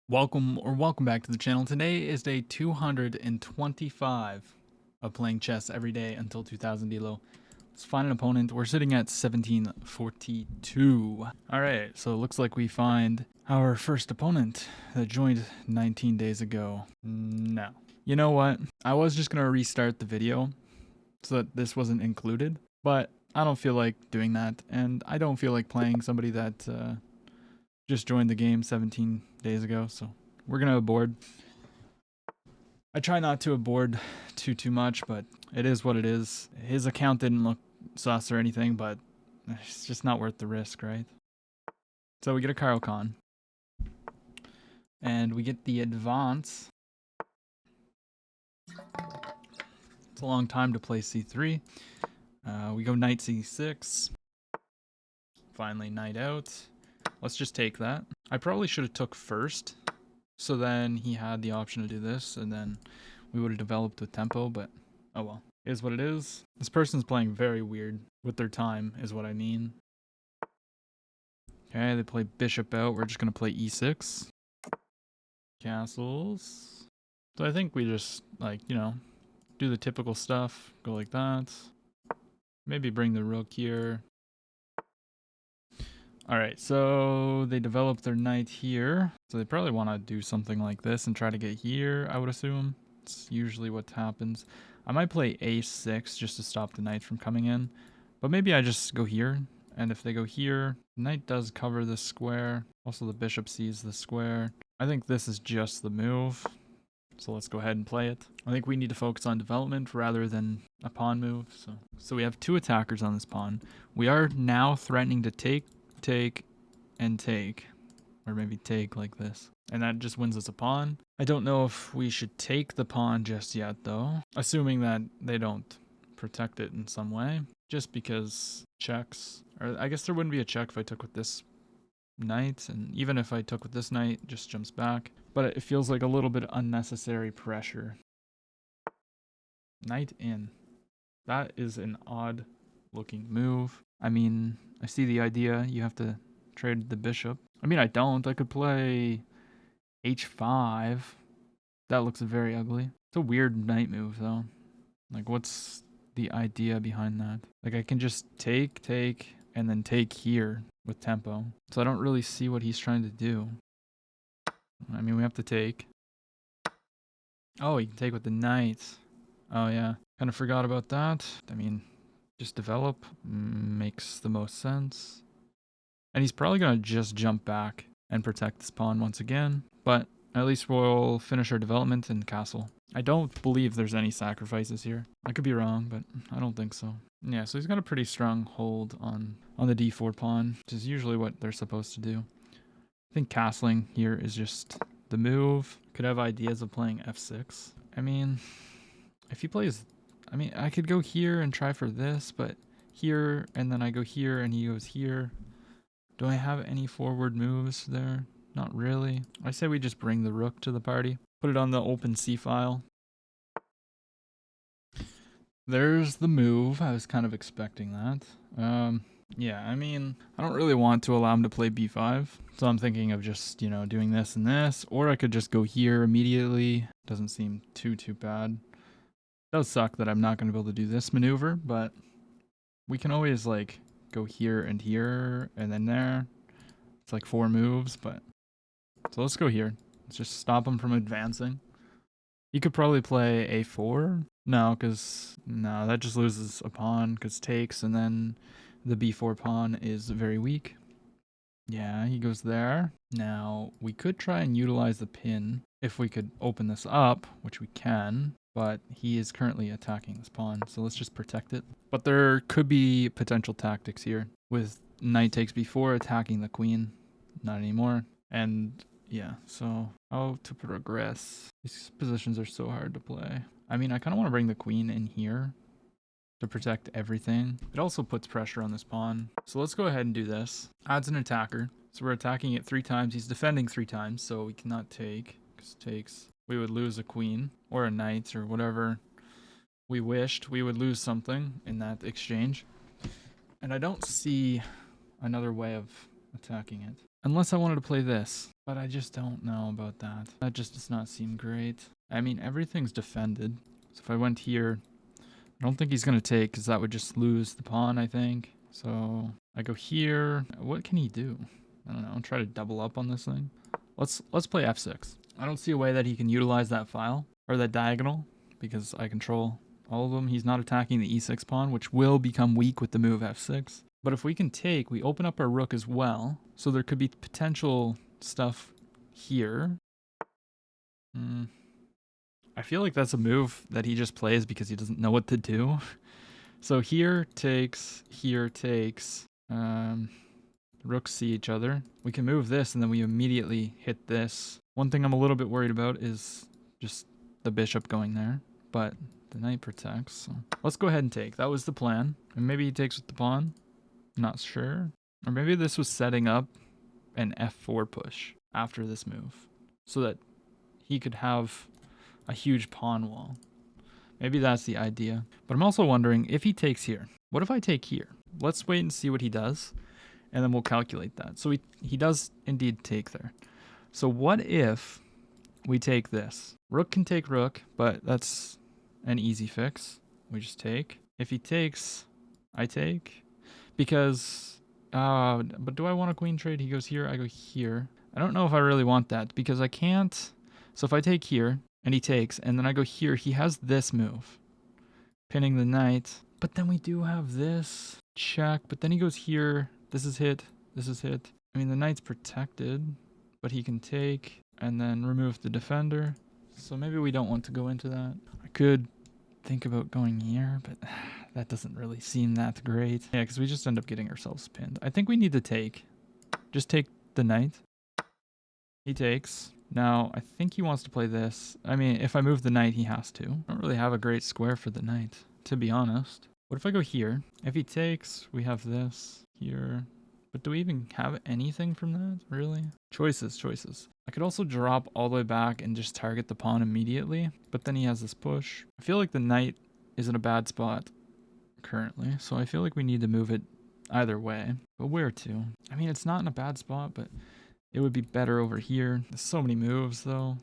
Welcome back to the channel. Today is day 225 of playing chess every day until 2000 Elo. Let's find an opponent. We're sitting at 1742. Alright, so it looks like we find our first opponent that joined 19 days ago. No. You know what? I was just going to restart the video so that this wasn't included, but I don't feel like doing that, and I don't feel like playing somebody that just joined the game 17 days ago, so we're gonna aboard. I try not to aboard too much, but it is what it is. His account didn't look sus or anything, but it's just not worth the risk, right? So we get a Kyle Khan, and we get the advance. It's a long time to play c3. We go knight c6. Finally, knight out. Let's just take that. I probably should have took first, so then he had the option to do this, and then we would have developed with tempo, but oh well. It is what it is. This person's playing very weird with their time, is what I mean. Okay, they play bishop out. We're just going to play e6. Castles. So I think we just, like, you know, do the typical stuff. Go like that. Maybe bring the rook here. Alright, so they developed their knight here. So they probably want to do something like this and try to get here, I would assume. It's usually what happens. I might play a6 just to stop the knight from coming in. But maybe I just go here. And if they go here, the knight does cover this square. Also the bishop sees the square. I think this is just the move. So let's go ahead and play it. I think we need to focus on development rather than a pawn move. So we have two attackers on this pawn. We are now threatening to take, and take, or maybe take like this, and that just wins us a pawn. I don't know if we should take the pawn just yet though, assuming that they don't protect it in some way, just because checks, or I guess there wouldn't be a check if I took with this knight, and even if I took with this knight, it just jumps back, but it feels like a little bit unnecessary pressure. Knight in. That is an odd looking move. I mean, I see the idea. You have to trade the bishop. I mean, I don't. I could play h5. That looks very ugly. It's a weird knight move, though. Like, what's the idea behind that? Like, I can just take, and then take here with tempo. So I don't really see what he's trying to do. I mean, we have to take. Oh, you can take with the knight. Oh, yeah. Kind of forgot about that. I mean, just develop makes the most sense. And he's probably going to just jump back and protect this pawn once again. But at least we'll finish our development and castle. I don't believe there's any sacrifices here. I could be wrong, but I don't think so. Yeah, so he's got a pretty strong hold on the d4 pawn, which is usually what they're supposed to do. I think castling here is just the move. Could have ideas of playing f6. I mean, if he plays... I mean, I could go here and try for this, but here, and then I go here, and he goes here. Do I have any forward moves there? Not really. I say we just bring the rook to the party. Put it on the open C file. There's the move. I was kind of expecting that. Yeah, I mean, I don't really want to allow him to play b5. So I'm thinking of just, you know, doing this and this. Or I could just go here immediately. Doesn't seem too bad. It does suck that I'm not going to be able to do this maneuver, but we can always, like, go here and then there. It's like 4 moves, but... So let's go here. Let's just stop him from advancing. He could probably play a4. No, because... No, that just loses a pawn, because takes, and then the b4 pawn is very weak. Yeah, he goes there. Now, we could try and utilize the pin if we could open this up, which we can. But he is currently attacking this pawn, so let's just protect it. But there could be potential tactics here with knight takes b4 attacking the queen. Not anymore. And yeah, so how to progress. These positions are so hard to play. I mean, I kind of want to bring the queen in here to protect everything. It also puts pressure on this pawn. So let's go ahead and do this. Adds an attacker. So we're attacking it 3 times. He's defending 3 times, so we cannot take, because takes... We would lose a queen or a knight or whatever we wished. We would lose something in that exchange. And I don't see another way of attacking it. Unless I wanted to play this. But I just don't know about that. That just does not seem great. I mean, everything's defended. So if I went here, I don't think he's going to take because that would just lose the pawn, I think. So I go here. What can he do? I don't know. Try to double up on this thing. Let's play f6. I don't see a way that he can utilize that file or that diagonal because I control all of them. He's not attacking the e6 pawn, which will become weak with the move f6. But if we can take, we open up our rook as well. So there could be potential stuff here. I feel like that's a move that he just plays because he doesn't know what to do. So here takes, rooks see each other. We can move this and then we immediately hit this. One thing I'm a little bit worried about is just the bishop going there, but the knight protects. So let's go ahead and take. That was the plan. And maybe he takes with the pawn. Not sure. Or maybe this was setting up an f4 push after this move so that he could have a huge pawn wall. Maybe that's the idea. But I'm also wondering if he takes here. What if I take here? Let's wait and see what he does, and then we'll calculate that. So he does indeed take there. So what if we take this? Rook can take rook, but that's an easy fix. We just take. If he takes, I take. Because, but do I want a queen trade? He goes here, I go here. I don't know if I really want that because I can't. So if I take here and he takes, and then I go here, he has this move, pinning the knight. But then we do have this check, but then he goes here. This is hit. This is hit. I mean, the knight's protected, but he can take and then remove the defender. So maybe we don't want to go into that. I could think about going here, but that doesn't really seem that great. Yeah, because we just end up getting ourselves pinned. I think we need to take. Just take the knight. He takes. Now, I think he wants to play this. I mean, if I move the knight, he has to. I don't really have a great square for the knight, to be honest. What if I go here? If he takes, we have this here. But do we even have anything from that, really? Choices. I could also drop all the way back and just target the pawn immediately. But then he has this push. I feel like the knight is in a bad spot currently. So I feel like we need to move it either way. But where to? I mean, it's not in a bad spot, but it would be better over here. There's so many moves, though.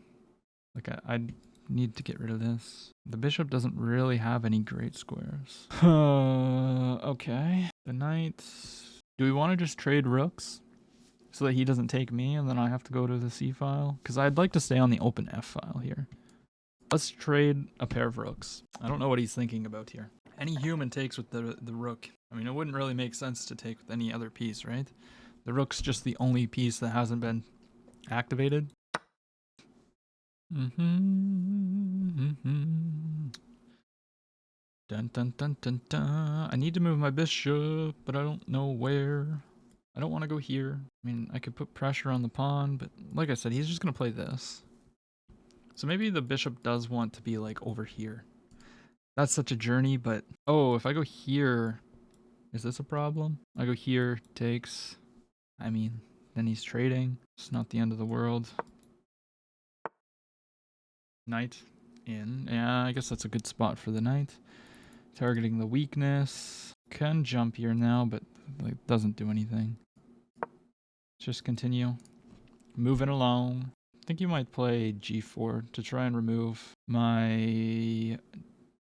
Like, I need to get rid of this. The bishop doesn't really have any great squares. Okay. The knight. Do we want to just trade rooks so that he doesn't take me and then I have to go to the C file? Because I'd like to stay on the open F file here. Let's trade a pair of rooks. I don't know what he's thinking about here. Any human takes with the rook. I mean, it wouldn't really make sense to take with any other piece, right? The rook's just the only piece that hasn't been activated. Dun dun dun dun dun. I need to move my bishop, but I don't know where. I don't want to go here. I mean, I could put pressure on the pawn, but like I said, he's just going to play this. So maybe the bishop does want to be like over here. That's such a journey, but oh, if I go here, is this a problem? I go here, takes. I mean, then he's trading. It's not the end of the world. Knight in. Yeah, I guess that's a good spot for the knight. Targeting the weakness. Can jump here now, but like doesn't do anything. Just continue. Moving along. I think you might play g4 to try and remove my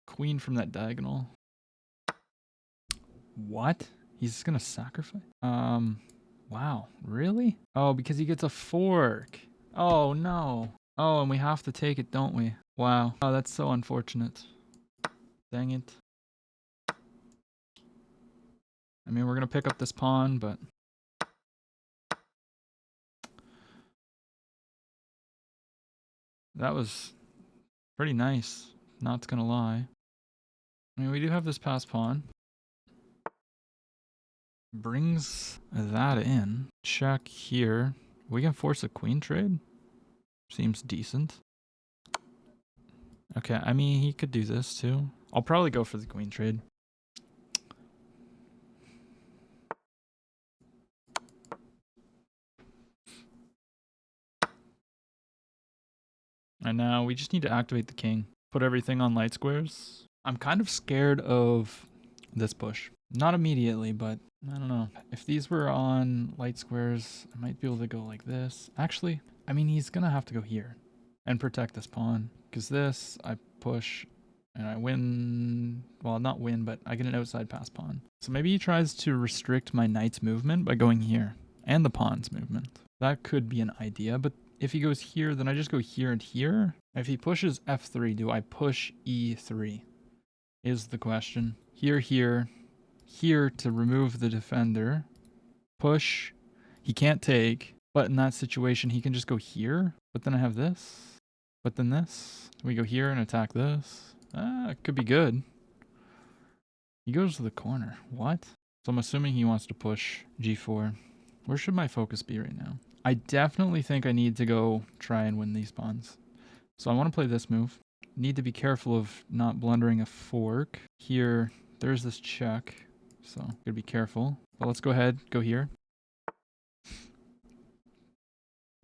queen from that diagonal. What? He's gonna sacrifice? Wow, really? Oh, because he gets a fork. Oh, no. Oh, and we have to take it, don't we? Wow. Oh, that's so unfortunate. Dang it. I mean, we're going to pick up this pawn, but... that was pretty nice, not gonna lie. I mean, we do have this pass pawn. Brings that in. Check here. We can force a queen trade. Seems decent. Okay, I mean, he could do this too. I'll probably go for the queen trade. And now we just need to activate the king. Put everything on light squares. I'm kind of scared of this push. Not immediately, but I don't know. If these were on light squares, I might be able to go like this. Actually, I mean, he's gonna have to go here and protect this pawn. Because this, I push and I win. Well, not win, but I get an outside pass pawn. So maybe he tries to restrict my knight's movement by going here. And the pawn's movement. That could be an idea, but if he goes here, then I just go here and here. If he pushes f3, do I push e3? Is the question. Here, here, here to remove the defender. Push. He can't take, but in that situation, he can just go here. But then I have this. But then this. We go here and attack this. It could be good. He goes to the corner. What? So I'm assuming he wants to push g4. Where should my focus be right now? I definitely think I need to go try and win these pawns. So I want to play this move. Need to be careful of not blundering a fork. Here, there's this check. So, gotta be careful. But let's go ahead, go here.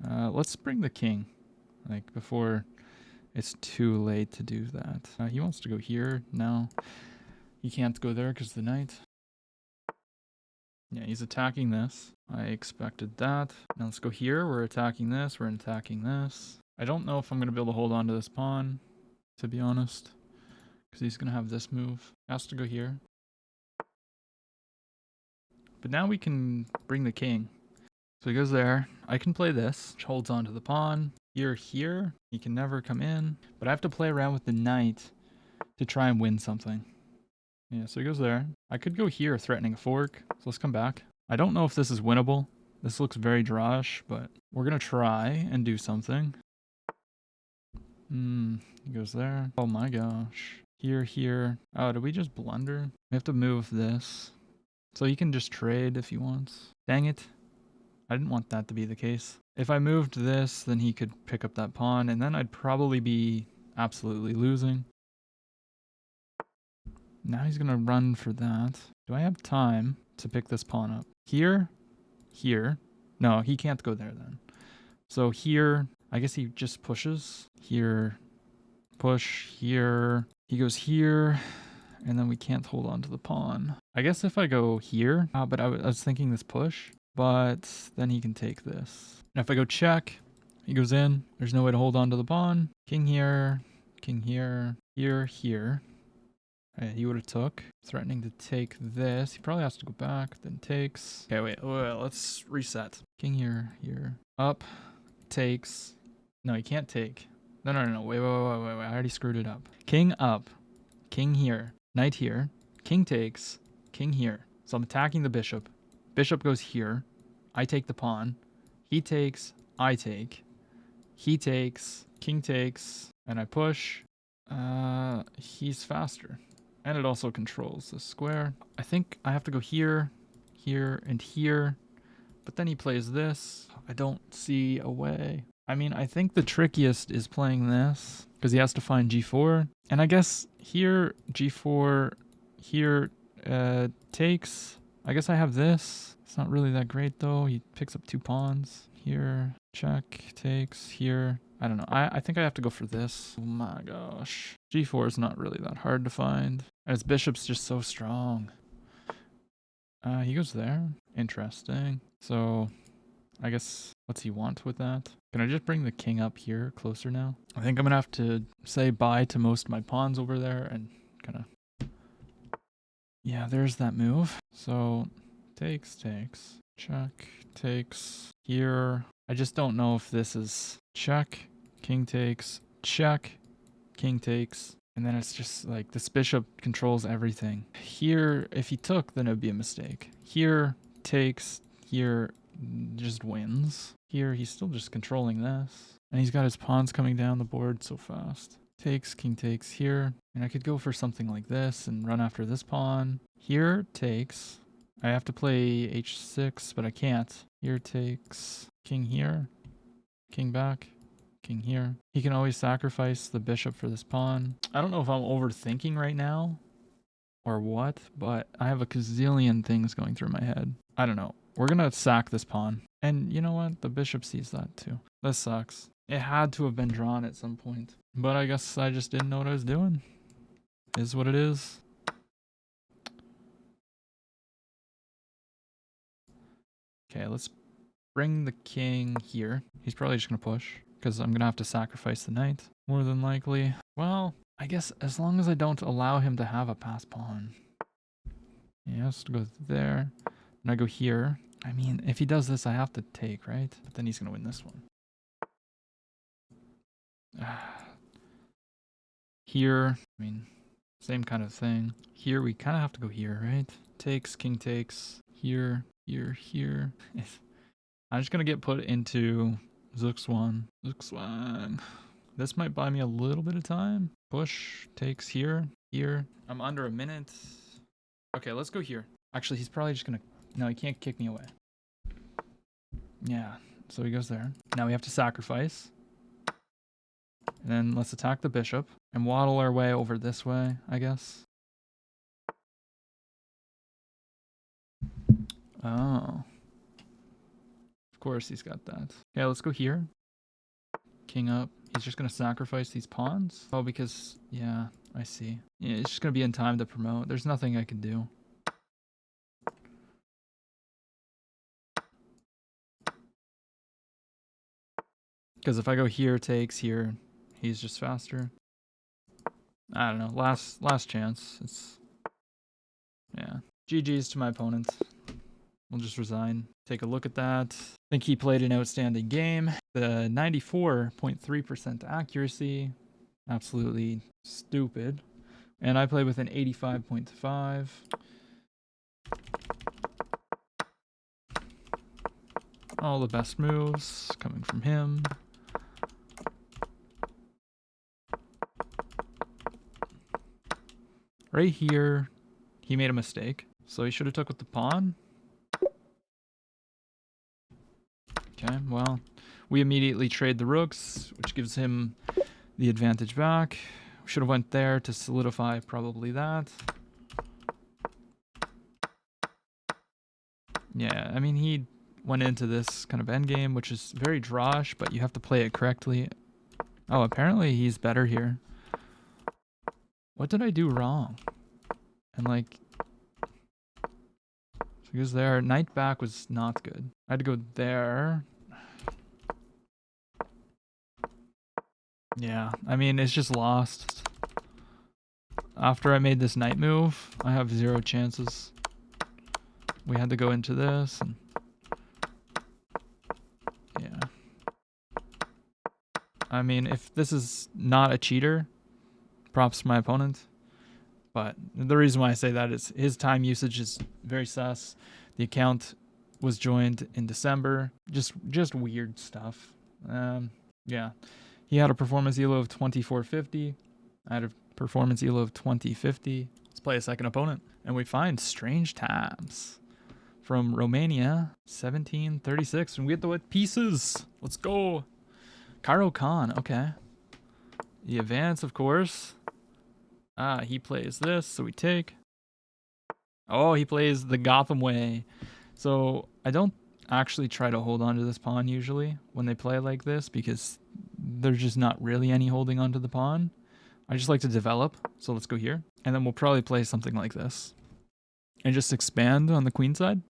Let's bring the king. Like, before it's too late to do that. He wants to go here. No. He can't go there because the knight. Yeah, he's attacking this. I expected that. Now let's go here. We're attacking this. We're attacking this. I don't know if I'm going to be able to hold on to this pawn, to be honest. Because he's going to have this move. Has to go here. But now we can bring the king. So he goes there. I can play this, which holds on to the pawn. Here, here. He can never come in. But I have to play around with the knight to try and win something. Yeah, so he goes there. I could go here, threatening a fork. So let's come back. I don't know if this is winnable. This looks very drawish, but we're going to try and do something. He goes there. Oh my gosh. Here, here. Oh, did we just blunder? We have to move this. So he can just trade if he wants. Dang it. I didn't want that to be the case. If I moved this, then he could pick up that pawn, and then I'd probably be absolutely losing. Now he's going to run for that. Do I have time to pick this pawn up? Here? Here? No, he can't go there then. So here, I guess he just pushes. Here, push, here. He goes here, and then we can't hold on to the pawn. I guess if I go here, but I was thinking this push, but then he can take this. And if I go check, he goes in. There's no way to hold on to the pawn. King here, here, here. He would have took, threatening to take this. He probably has to go back, then takes. Okay, wait, let's reset. King here, here. Up, takes. No, he can't take. No, wait, I already screwed it up. King up, king here, knight here, king takes, king here. So I'm attacking the bishop. Bishop goes here. I take the pawn. He takes, I take. He takes, king takes, and I push. He's faster. And it also controls the square. I think I have to go here, here, and here. But then he plays this. I don't see a way. I mean, I think the trickiest is playing this. Because he has to find g4. And I guess here, g4, here, takes. I guess I have this. It's not really that great though. He picks up 2 pawns. Here, check, takes, here. I don't know. I think I have to go for this. Oh my gosh. g4 is not really that hard to find. And his bishop's just so strong. He goes there. Interesting. So, I guess, what's he want with that? Can I just bring the king up here closer now? I think I'm going to have to say bye to most of my pawns over there and kind of... Yeah, there's that move. So, takes, check, takes, here. I just don't know if this is check, king takes, check, king takes, and then it's just like this bishop controls everything. Here, if he took, then it would be a mistake. Here, takes, here, just wins. Here, he's still just controlling this. And he's got his pawns coming down the board so fast. Takes, king takes here. And I could go for something like this and run after this pawn. Here, takes. I have to play h6, but I can't. Here takes, king here, king back, king here. He can always sacrifice the bishop for this pawn. I don't know if I'm overthinking right now or what, but I have a gazillion things going through my head. I don't know. We're going to sack this pawn. And you know what? The bishop sees that too. This sucks. It had to have been drawn at some point. But I guess I just didn't know what I was doing. Is what it is. Okay, let's bring the king here. He's probably just gonna push because I'm gonna have to sacrifice the knight, more than likely. Well, I guess as long as I don't allow him to have a pass pawn. Yeah, let's go there. And I go here. I mean, if he does this, I have to take, right? But then he's gonna win this one. Here, I mean, same kind of thing. Here, we kind of have to go here, right? Takes, king takes. Here, here, here. I'm just gonna get put into Zugzwang. Zugzwang. This might buy me a little bit of time. Push, takes here, here. I'm under a minute. Okay, let's go here. Actually, he's probably just gonna... No, he can't kick me away. Yeah, so he goes there. Now we have to sacrifice. And then let's attack the bishop and waddle our way over this way, I guess. Oh. Of course he's got that. Okay, let's go here. King up. He's just going to sacrifice these pawns? Oh, because... Yeah, I see. Yeah, it's just going to be in time to promote. There's nothing I can do. Because if I go here, takes here, he's just faster. I don't know. Last chance. It's... Yeah. GG's to my opponent. We'll just resign. Take a look at that. I think he played an outstanding game. The 94.3% accuracy. Absolutely stupid. And I played with an 85.5. All the best moves coming from him. Right here, he made a mistake. So he should have took with the pawn. Okay, well, we immediately trade the rooks, which gives him the advantage back. We should have went there to solidify probably that. Yeah, I mean, he went into this kind of endgame, which is very drawish, but you have to play it correctly. Oh, apparently he's better here. What did I do wrong? And like... So he goes there. Knight back was not good. I had to go there. Yeah, I mean, it's just lost. After I made this knight move, I have 0 chances. We had to go into this. And yeah. I mean, if this is not a cheater, props to my opponent. But the reason why I say that is his time usage is very sus. The account was joined in December. Just weird stuff. Yeah. He had a performance elo of 2450. I had a performance elo of 2050. Let's play a second opponent. And we find Strange Tabs from Romania, 1736. And we get the white pieces. Let's go. Cairo Khan. Okay. The advance, of course. He plays this, so we take. Oh, he plays the Gotham way. So I don't actually try to hold on to this pawn usually when they play like this because there's just not really any holding onto the pawn. I just like to develop. So let's go here. And then we'll probably play something like this. And just expand on the queen side.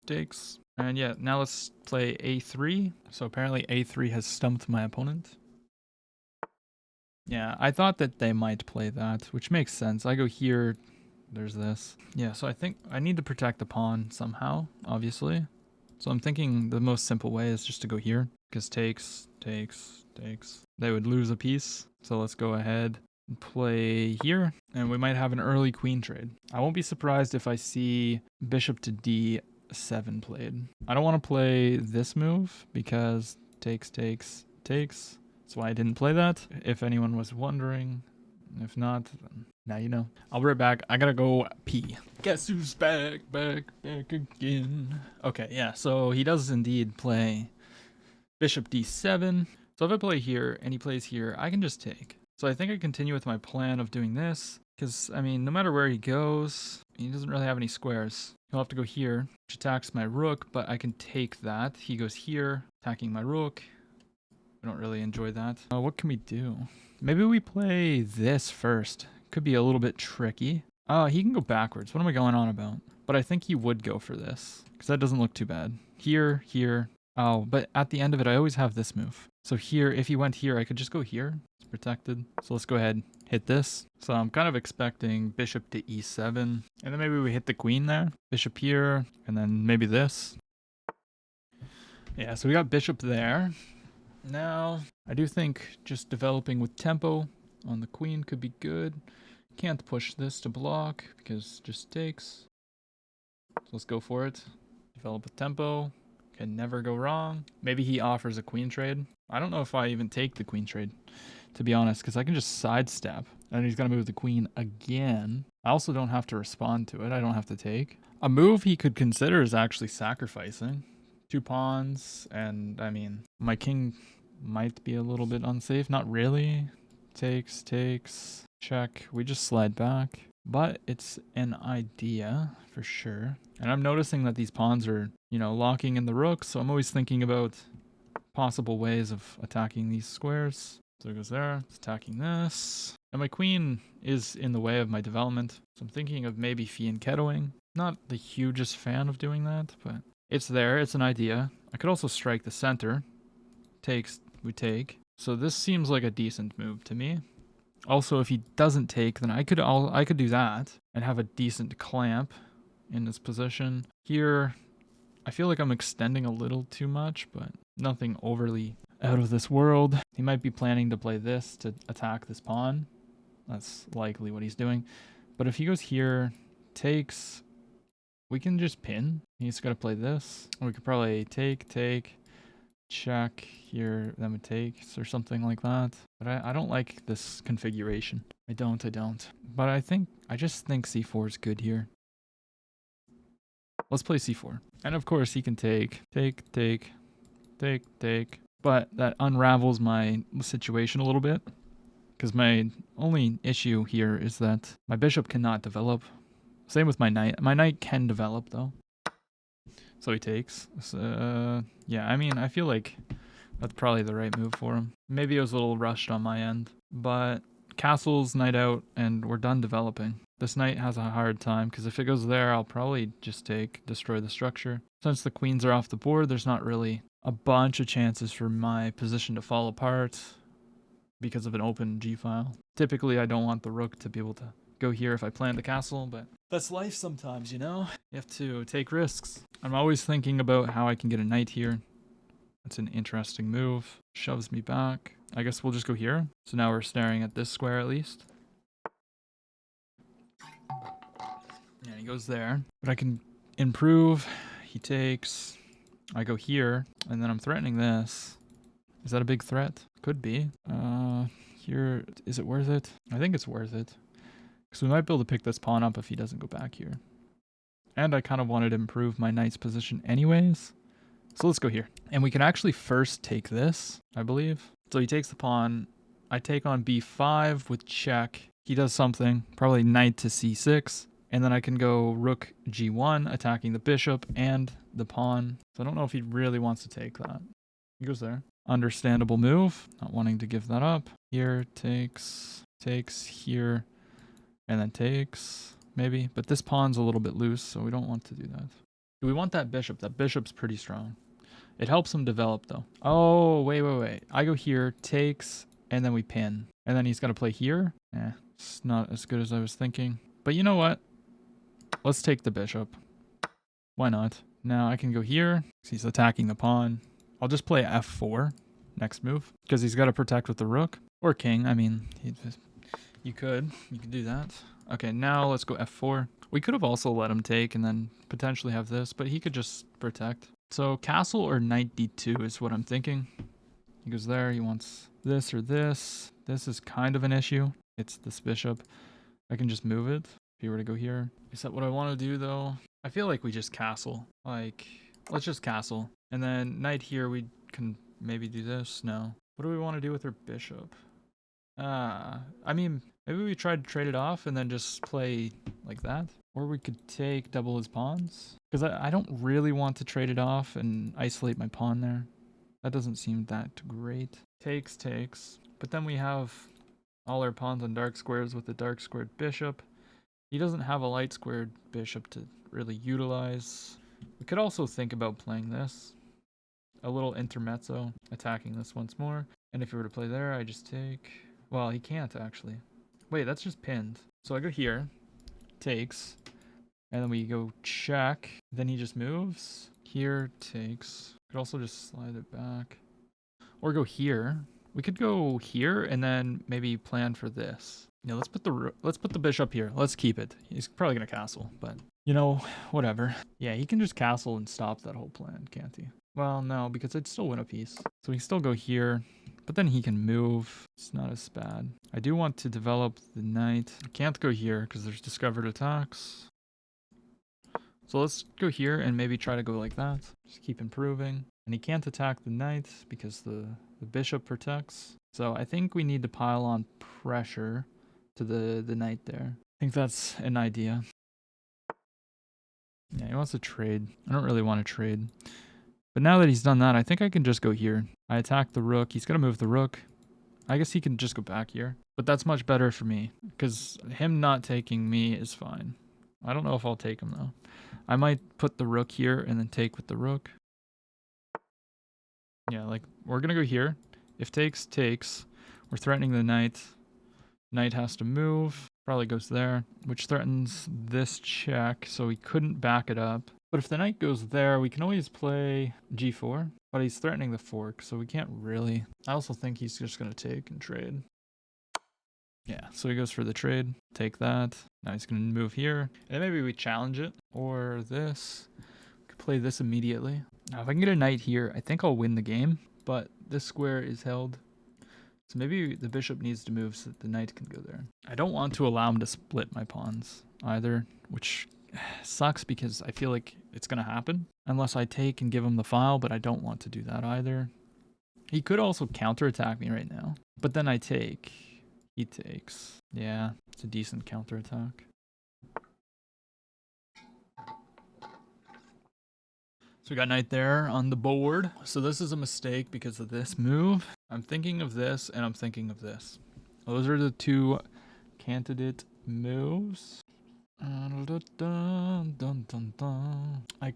Takes. And yeah, now let's play a3. So apparently a3 has stumped my opponent. Yeah, I thought that they might play that, which makes sense. I go here, there's this. Yeah, so I think I need to protect the pawn somehow, obviously. So I'm thinking the most simple way is just to go here, because takes, takes, takes. They would lose a piece, so let's go ahead and play here, and we might have an early queen trade. I won't be surprised if I see bishop to d7 played. I don't want to play this move, because takes, takes, takes. That's why I didn't play that, if anyone was wondering. If not, then now you know. I'll be right back. I gotta go pee. Guess who's back again. Okay, yeah, so he does indeed play bishop d7. So if I play here and he plays here, I can just take. So I think I continue with my plan of doing this, because, I mean, no matter where he goes, he doesn't really have any squares. He'll have to go here, which attacks my rook, but I can take that. He goes here, attacking my rook. I don't really enjoy that. What can we do? Maybe we play this first. Could be a little bit tricky. He can go backwards. What am I going on about? But I think he would go for this, because that doesn't look too bad. Here, here. Oh, but at the end of it, I always have this move. So here, if he went here, I could just go here. It's protected. So let's go ahead, hit this. So I'm kind of expecting bishop to e7. And then maybe we hit the queen there. Bishop here, and then maybe this. Yeah, so we got bishop there. Now, I do think just developing with tempo on the queen could be good. Can't push this to block because it just takes. So let's go for it. Develop with tempo. Can never go wrong. Maybe he offers a queen trade. I don't know if I even take the queen trade, to be honest, because I can just sidestep. And he's going to move the queen again. I also don't have to respond to it. I don't have to take. A move he could consider is actually sacrificing 2 pawns. And, I mean, my king might be a little bit unsafe. Not really. Takes, check. We just slide back. But it's an idea for sure. And I'm noticing that these pawns are, you know, locking in the rook. So I'm always thinking about possible ways of attacking these squares. So it goes there. It's attacking this. And my queen is in the way of my development. So I'm thinking of maybe fianchettoing. Not the hugest fan of doing that, but it's there. It's an idea. I could also strike the center. Takes, we take. So this seems like a decent move to me. Also, if he doesn't take, then I could do that and have a decent clamp in this position. Here, I feel like I'm extending a little too much, but nothing overly out of this world. He might be planning to play this to attack this pawn. That's likely what he's doing. But if he goes here, takes, we can just pin. He's got to play this. We could probably take, check here, then we take, or something like that. But I don't like this configuration. I don't. But I just think c4 is good here. Let's play c4. And of course he can take. But that unravels my situation a little bit. Because my only issue here is that my bishop cannot develop. Same with my knight. My knight can develop though. So he takes. Yeah, I mean, I feel like that's probably the right move for him. Maybe it was a little rushed on my end. But castles, knight out, and we're done developing. This knight has a hard time, because if it goes there, I'll probably just destroy the structure. Since the queens are off the board, there's not really a bunch of chances for my position to fall apart because of an open g-file. Typically, I don't want the rook to be able to go here if I plan the castle, but that's life sometimes, you know? You have to take risks. I'm always thinking about how I can get a knight here. That's an interesting move. Shoves me back. I guess we'll just go here. So now we're staring at this square at least. And he goes there. But I can improve. He takes. I go here. And then I'm threatening this. Is that a big threat? Could be. Here. Is it worth it? I think it's worth it. Because we might be able to pick this pawn up if he doesn't go back here. And I kind of wanted to improve my knight's position anyways. So let's go here. And we can actually first take this, I believe. So he takes the pawn. I take on b5 with check. He does something, probably knight to c6. And then I can go rook g1, attacking the bishop and the pawn. So I don't know if he really wants to take that. He goes there. Understandable move. Not wanting to give that up. Here, takes here, and then takes, maybe. But this pawn's a little bit loose, so we don't want to do that. Do we want that bishop? That bishop's pretty strong. It helps him develop, though. Oh, wait. I go here, takes, and then we pin. And then he's got to play here. It's not as good as I was thinking. But you know what? Let's take the bishop. Why not? Now I can go here. He's attacking the pawn. I'll just play f4 next move. Because he's got to protect with the rook. Or king. I mean, you could do that. Okay, now let's go f4. We could have also let him take and then potentially have this, but he could just protect. So castle or knight d2 is what I'm thinking. He goes there, he wants this or this. This is kind of an issue. It's this bishop. I can just move it if he were to go here. Is that what I want to do though? I feel like we just castle. Like, let's just castle. And then knight here, we can maybe do this. No. What do we want to do with our bishop? I mean, maybe we tried to trade it off and then just play like that. Or we could take double his pawns. Because I don't really want to trade it off and isolate my pawn there. That doesn't seem that great. Takes. But then we have all our pawns on dark squares with the dark squared bishop. He doesn't have a light squared bishop to really utilize. We could also think about playing this. A little intermezzo, attacking this once more. And if you were to play there, I just take... Well, he can't actually. Wait, that's just pinned. So I go here, takes, and then we go check. Then he just moves. Here, takes. Could also just slide it back. Or go here. We could go here and then maybe plan for this. Yeah, let's put the bishop here. Let's keep it. He's probably gonna castle, but you know, whatever. Yeah, he can just castle and stop that whole plan, can't he? Well, no, because I'd still win a piece. So we can still go here, but then he can move. It's not as bad. I do want to develop the knight. I can't go here because there's discovered attacks. So let's go here and maybe try to go like that. Just keep improving. And he can't attack the knight because the bishop protects. So I think we need to pile on pressure to the knight there. I think that's an idea. Yeah, he wants to trade. I don't really want to trade. But now that he's done that, I think I can just go here. I attack the rook. He's going to move the rook. I guess he can just go back here. But that's much better for me because him not taking me is fine. I don't know if I'll take him though. I might put the rook here and then take with the rook. Yeah, like we're going to go here. If takes, takes. We're threatening the knight. Knight has to move. Probably goes there, which threatens this check, so he couldn't back it up. But if the knight goes there, we can always play g4. But he's threatening the fork, so we can't really. I also think he's just going to take and trade. Yeah, so he goes for the trade. Take that. Now he's going to move here. And maybe we challenge it. Or this. We could play this immediately. Now if I can get a knight here, I think I'll win the game. But this square is held. So maybe the bishop needs to move so that the knight can go there. I don't want to allow him to split my pawns either, which sucks because I feel like it's going to happen. Unless I take and give him the file, but I don't want to do that either. He could also counterattack me right now. But then I take. He takes. Yeah, it's a decent counterattack. So we got knight there on the board. So this is a mistake because of this move. I'm thinking of this and I'm thinking of this. Those are the two candidate moves. I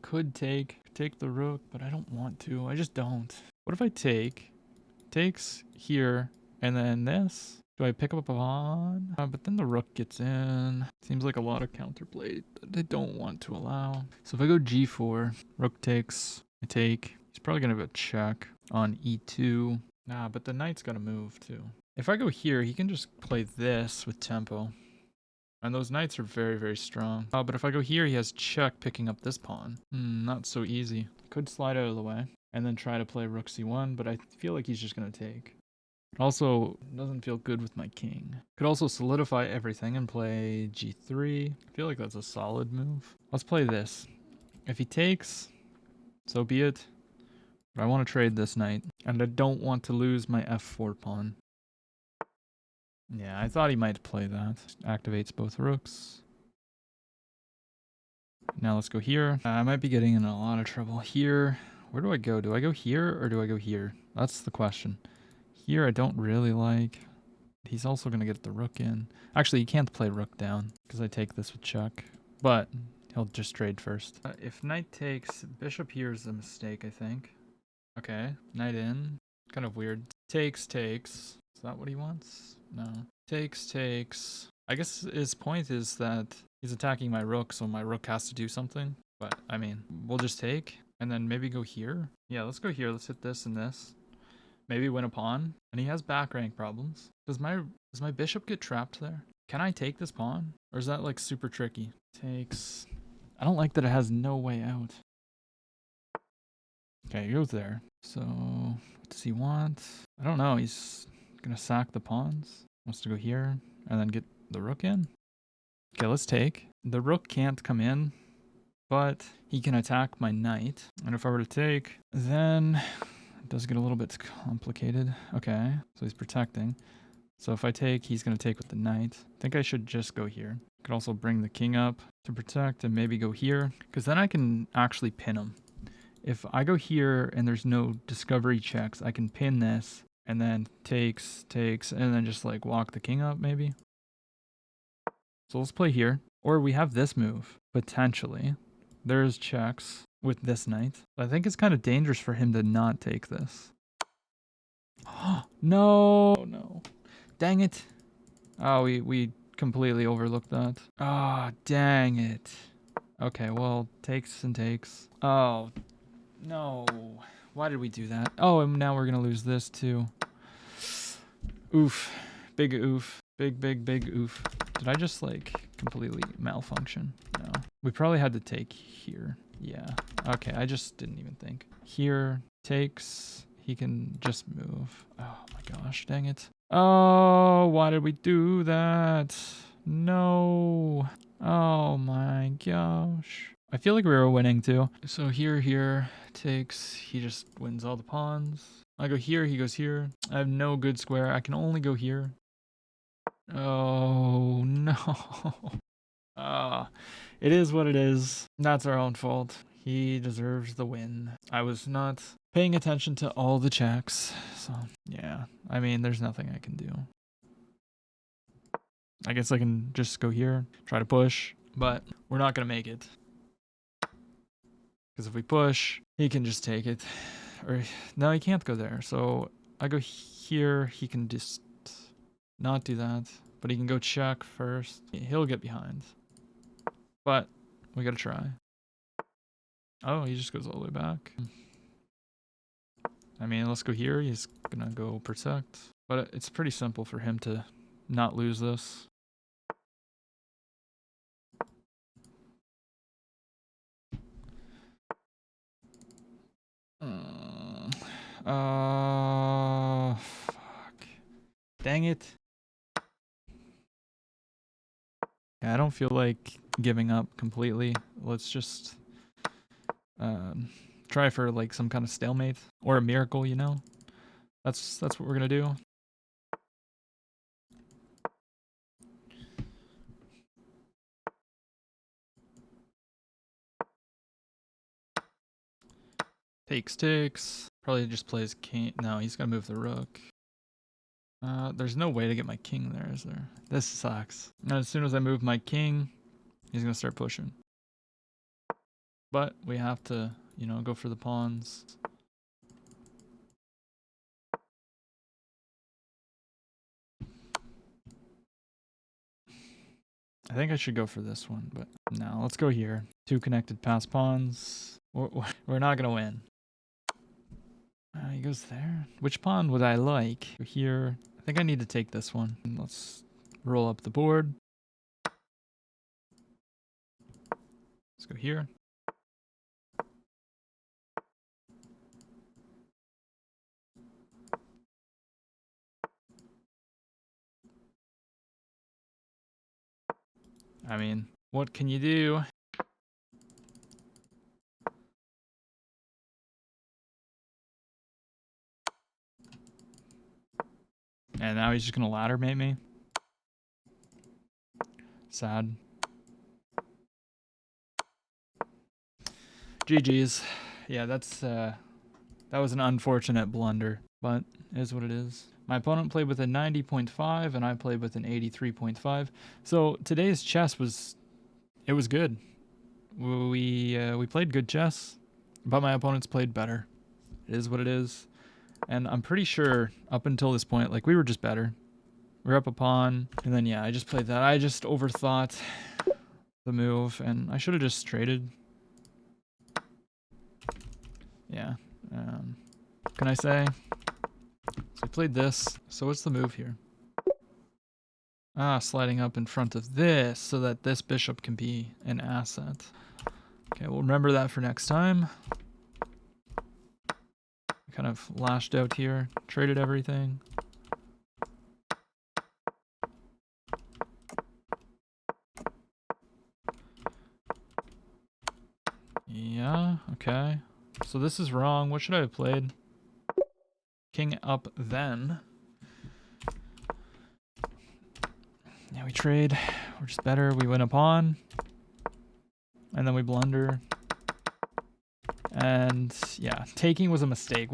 could take the rook, but I don't want to. I just don't. What if I takes here and then this? Do I pick up a pawn? But then the rook gets in. Seems like a lot of counterplay that I don't want to allow. So if I go g4, rook takes, I take. He's probably going to have a check on e2. Nah, but the knight's got to move too. If I go here, he can just play this with tempo. And those knights are very, very strong. But if I go here, he has check picking up this pawn. Not so easy. Could slide out of the way and then try to play rook c1, but I feel like he's just going to take. Also, doesn't feel good with my king. Could also solidify everything and play g3. I feel like that's a solid move. Let's play this. If he takes, so be it. But I want to trade this knight. And I don't want to lose my f4 pawn. Yeah, I thought he might play that. Activates both rooks. Now let's go here. I might be getting in a lot of trouble here. Where do I go? Do I go here or do I go here? That's the question. Here I don't really like. He's also going to get the rook in. Actually, he can't play rook down because I take this with check. But he'll just trade first. If knight takes, bishop here is a mistake, I think. Okay, knight in. Kind of weird. Takes. Is that what he wants? No. Takes. I guess his point is that he's attacking my rook, so my rook has to do something. But, I mean, we'll just take and then maybe go here. Yeah, let's go here. Let's hit this and this. Maybe win a pawn. And he has back rank problems. Does my bishop get trapped there? Can I take this pawn? Or is that like super tricky? Takes. I don't like that it has no way out. Okay, he goes there. So what does he want? I don't know. He's gonna sack the pawns. Wants to go here and then get the rook in. Okay, let's take. The rook can't come in, but he can attack my knight. And if I were to take, then it does get a little bit complicated. Okay, so he's protecting. So if I take, he's going to take with the knight. I think I should just go here. Could also bring the king up to protect and maybe go here, because then I can actually pin him. If I go here and there's no discovery checks, I can pin this and then takes, and then just like walk the king up maybe. So let's play here. Or we have this move, potentially. There's checks with this knight. I think it's kind of dangerous for him to not take this. No, no. Dang it. Oh, we completely overlooked that. Oh, dang it. Okay, well, takes and takes. Oh, no. Why did we do that? Oh, and now we're going to lose this too. Oof. Big oof. Big, big, big oof. Did I just, like, completely malfunction? No. We probably had to take here. Yeah. Okay, I just didn't even think. Here, takes. He can just move. Oh, my gosh. Dang it. Oh, why did we do that? No. Oh, my gosh. I feel like we were winning, too. So here, takes. He just wins all the pawns. I go here, he goes here. I have no good square. I can only go here. Oh, no. It is what it is. That's our own fault. He deserves the win. I was not paying attention to all the checks. So, yeah. I mean, there's nothing I can do. I guess I can just go here, try to push, but we're not going to make it. Because if we push, he can just take it. Or, no, he can't go there. So I go here, he can just not do that. But he can go check first. He'll get behind. But we got to try. Oh, he just goes all the way back. I mean, let's go here. He's going to go protect. But it's pretty simple for him to not lose this. Fuck. Dang it. Yeah, I don't feel like giving up completely. Let's just try for like some kind of stalemate or a miracle, you know? That's what we're gonna do. Takes. Probably just plays king. No, he's gonna move the rook. There's no way to get my king there, is there? This sucks. And as soon as I move my king, he's gonna start pushing. But we have to, you know, go for the pawns. I think I should go for this one, but no, let's go here. 2 connected pass pawns. We're not gonna win. He goes there. Which pawn would I like? Here. I think I need to take this one. Let's roll up the board. Let's go here. I mean, what can you do? And now he's just gonna ladder mate me. Sad. GG's. Yeah, that was an unfortunate blunder, but it is what it is. My opponent played with a 90.5 and I played with an 83.5. So today's chess was good. We played good chess, but my opponents played better. It is what it is. And I'm pretty sure up until this point, like, we were just better. We're up a pawn, and then yeah, I just played that. I just overthought the move, and I should have just traded. Yeah. Can I say? So we played this. So what's the move here? Sliding up in front of this so that this bishop can be an asset. Okay, we'll remember that for next time. Kind of lashed out here, traded everything. Yeah, okay. So this is wrong. What should I have played? King up then. Yeah, we trade. We're just better. We win a pawn. And then we blunder. And yeah, taking was a mistake.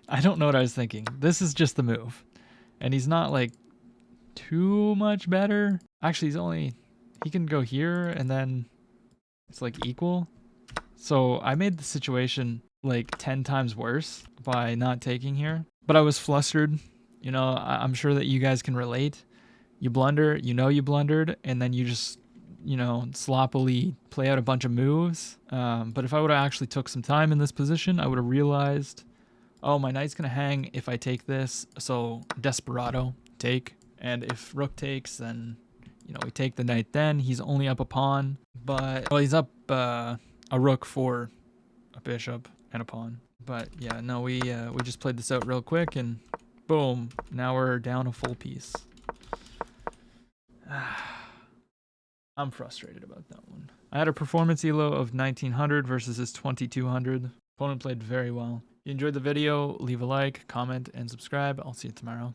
I don't know what I was thinking. This is just the move. And he's not like too much better. Actually, he's only he can go here and then it's like equal. So I made the situation like 10 times worse by not taking here. But I was flustered. You know, I'm sure that you guys can relate. You blunder, you know you blundered, and then you just, you know, sloppily play out a bunch of moves. But if I would have actually took some time in this position, I would have realized, oh, my knight's going to hang if I take this. So desperado, take. And if rook takes, then, you know, we take the knight then. He's only up a pawn. But, well, he's up a rook for a bishop and a pawn. But yeah, no, we just played this out real quick and boom, now we're down a full piece. I'm frustrated about that one. I had a performance elo of 1900 versus his 2200. Opponent played very well. If you enjoyed the video, leave a like, comment, and subscribe. I'll see you tomorrow.